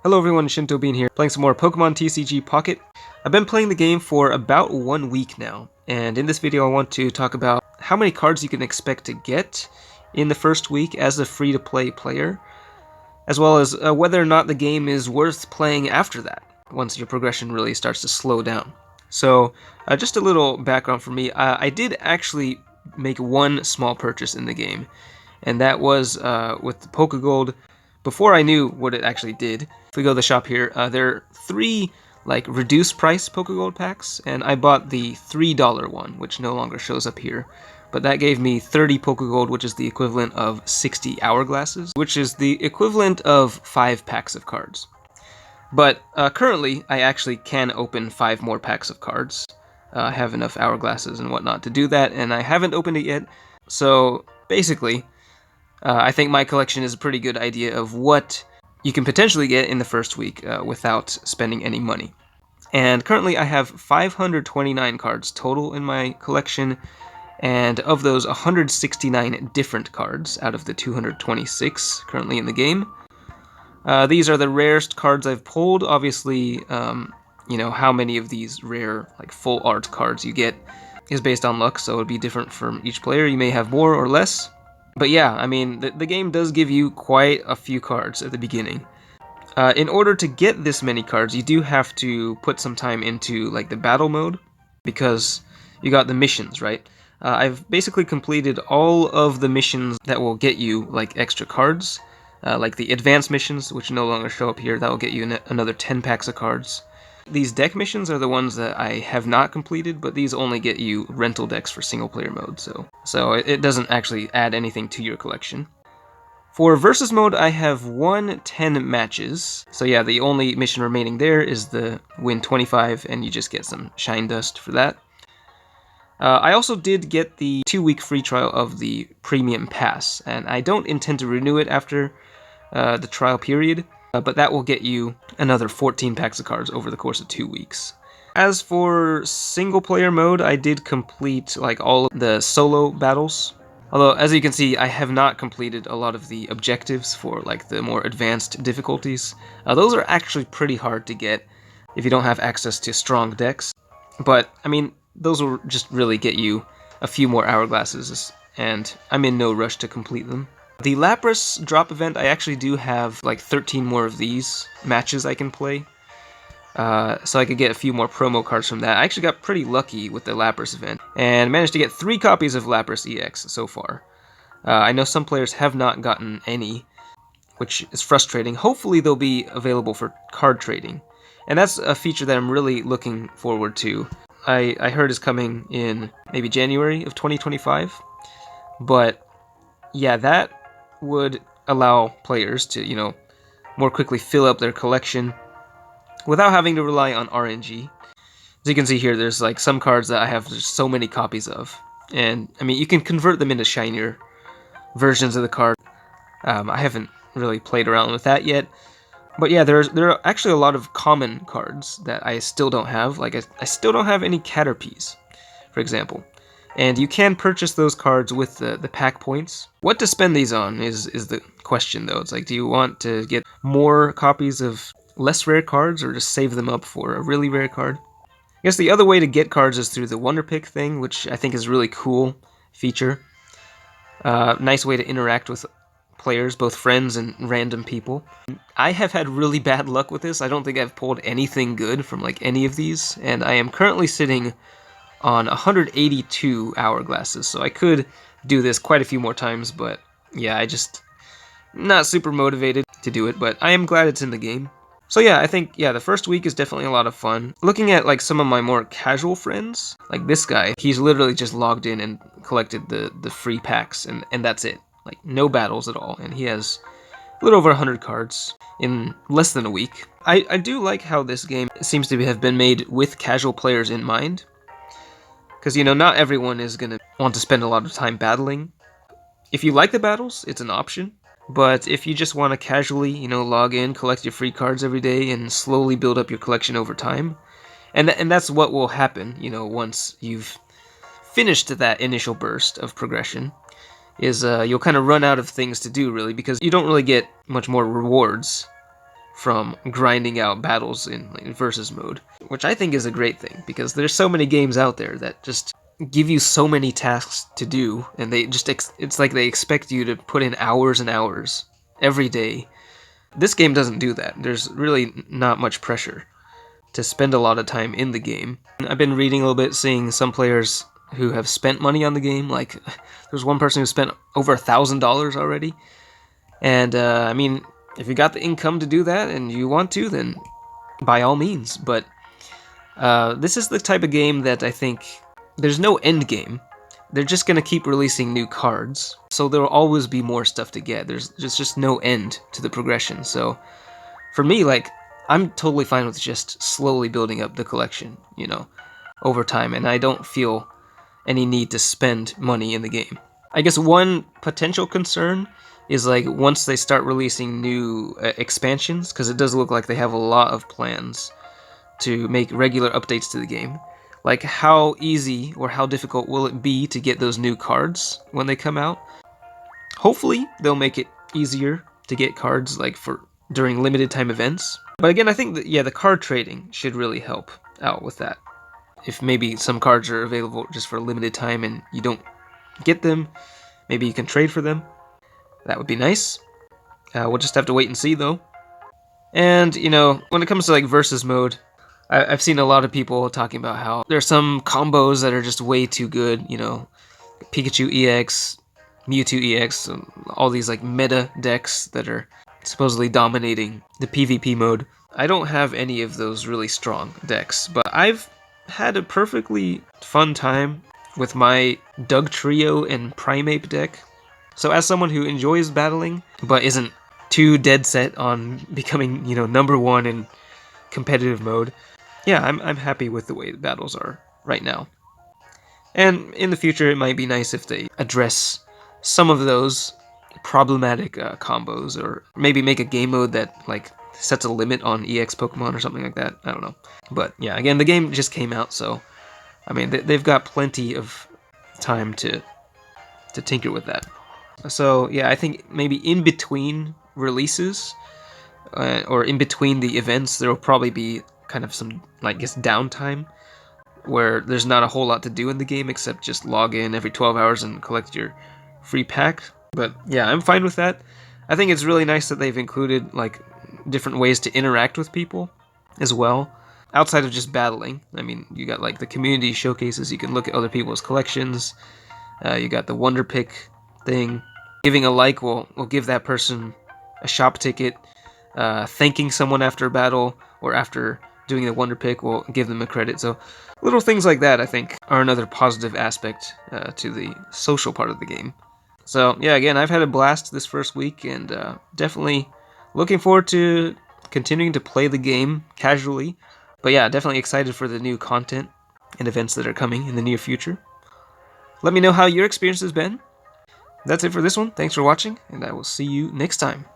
Hello everyone, Shinto Bean here, playing some more Pokemon TCG Pocket. I've been playing the game for about 1 week now, and in this video I want to talk about how many cards you can expect to get in the first week as a free-to-play player, as well as whether or not the game is worth playing after that, once your progression really starts to slow down. So, just a little background for me, I did actually make one small purchase in the game, and that was with the Pokegold. Before I knew what it actually did, if we go to the shop here, there are 3 reduced price Pokegold packs, and I bought the $3 one, which no longer shows up here. But that gave me 30 Pokegold, which is the equivalent of 60 hourglasses, which is the equivalent of 5 packs of cards. But currently, I actually can open 5 more packs of cards. I have enough hourglasses and whatnot to do that, and I haven't opened it yet. So basically, I think my collection is a pretty good idea of what you can potentially get in the first week without spending any money. And currently I have 529 cards total in my collection, and of those 169 different cards out of the 226 currently in the game. These are the rarest cards I've pulled. Obviously, how many of these rare full art cards you get is based on luck, so it would be different from each player. You may have more or less. But yeah, I mean, the game does give you quite a few cards at the beginning. In order to get this many cards, you do have to put some time into the battle mode, because you got the missions, right? I've basically completed all of the missions that will get you extra cards, like the advanced missions, which no longer show up here. That will get you another 10 packs of cards. These deck missions are the ones that I have not completed, but these only get you rental decks for single player mode, so it doesn't actually add anything to your collection. For versus mode, I have won 10 matches. So yeah, the only mission remaining there is the win 25, and you just get some shine dust for that. I also did get the 2-week free trial of the premium pass, and I don't intend to renew it after the trial period. But that will get you another 14 packs of cards over the course of 2 weeks. As for single player mode, I did complete all of the solo battles. Although, as you can see, I have not completed a lot of the objectives for the more advanced difficulties. Those are actually pretty hard to get if you don't have access to strong decks. But, I mean, those will just really get you a few more hourglasses, and I'm in no rush to complete them. The Lapras drop event, I actually do have 13 more of these matches I can play, so I could get a few more promo cards from that. I actually got pretty lucky with the Lapras event, and managed to get 3 copies of Lapras EX so far. I know some players have not gotten any, which is frustrating. Hopefully they'll be available for card trading, and that's a feature that I'm really looking forward to. I heard is coming in maybe January of 2025, but yeah, that would allow players to, more quickly fill up their collection without having to rely on RNG. As you can see here, there's some cards that I have just so many copies of, and I mean, you can convert them into shinier versions of the card. I haven't really played around with that yet, but yeah, there are actually a lot of common cards that I still don't have. I still don't have any Caterpies, for example. And you can purchase those cards with the pack points. What to spend these on is the question, though. It's do you want to get more copies of less rare cards, or just save them up for a really rare card? I guess the other way to get cards is through the Wonder Pick thing, which I think is a really cool feature. Nice way to interact with players, both friends and random people. I have had really bad luck with this. I don't think I've pulled anything good from any of these, and I am currently sitting on 182 hourglasses, so I could do this quite a few more times, but yeah, I just not super motivated to do it, but I am glad it's in the game. So yeah, I think, the first week is definitely a lot of fun. Looking at some of my more casual friends, like this guy, he's literally just logged in and collected the free packs, and that's it. No battles at all, and he has a little over 100 cards in less than a week. I do like how this game seems to have been made with casual players in mind. Because, not everyone is going to want to spend a lot of time battling. If you like the battles, it's an option. But if you just want to casually, log in, collect your free cards every day, and slowly build up your collection over time, and that's what will happen, once you've finished that initial burst of progression, is you'll kind of run out of things to do, really, because you don't really get much more rewards from grinding out battles in like, versus mode, which I think is a great thing, because there's so many games out there that just give you so many tasks to do, and they just it's like they expect you to put in hours and hours every day. This game doesn't do that. There's really not much pressure to spend a lot of time in the game. I've been reading a little bit, seeing some players who have spent money on the game. Like, there's one person who spent over $1,000 already. And I mean, if you got the income to do that and you want to, then by all means. But this is the type of game that I think there's no end game. They're just gonna keep releasing new cards, so there will always be more stuff to get. There's just no end to the progression. So for me, like, I'm totally fine with just slowly building up the collection, you know, over time, and I don't feel any need to spend money in the game. I guess one potential concern is like once they start releasing new expansions, because it does look like they have a lot of plans to make regular updates to the game. Like, how easy or how difficult will it be to get those new cards when they come out? Hopefully they'll make it easier to get cards like for during limited time events. But again, I think that, yeah, the card trading should really help out with that. If maybe some cards are available just for a limited time and you don't get them, maybe you can trade for them. That would be nice. We'll just have to wait and see, though. And, you know, when it comes to like versus mode, I've seen a lot of people talking about how there's some combos that are just way too good, you know, Pikachu EX, Mewtwo EX, all these like meta decks that are supposedly dominating the PvP mode. I don't have any of those really strong decks, but I've had a perfectly fun time with my Dugtrio and Primeape deck. So as someone who enjoys battling, but isn't too dead set on becoming, you know, #1 in competitive mode, yeah, I'm happy with the way the battles are right now. And in the future, it might be nice if they address some of those problematic combos, or maybe make a game mode that like sets a limit on EX Pokemon or something like that. I don't know. But yeah, again, the game just came out, so I mean, they've got plenty of time to tinker with that. So yeah, I think maybe in between releases, or in between the events, there will probably be kind of some, I guess, downtime where there's not a whole lot to do in the game except just log in every 12 hours and collect your free pack. But yeah, I'm fine with that. I think it's really nice that they've included like different ways to interact with people as well, outside of just battling. I mean, you got like the community showcases, you can look at other people's collections, you got the Wonder Pick thing. Giving a like will give that person a shop ticket. Thanking someone after a battle or after doing the Wonder Pick will give them a credit. So little things like that, I think, are another positive aspect to the social part of the game. So yeah, again, I've had a blast this first week, and definitely looking forward to continuing to play the game casually. But yeah, definitely excited for the new content and events that are coming in the near future. Let me know how your experience has been. That's it for this one. Thanks for watching, and I will see you next time.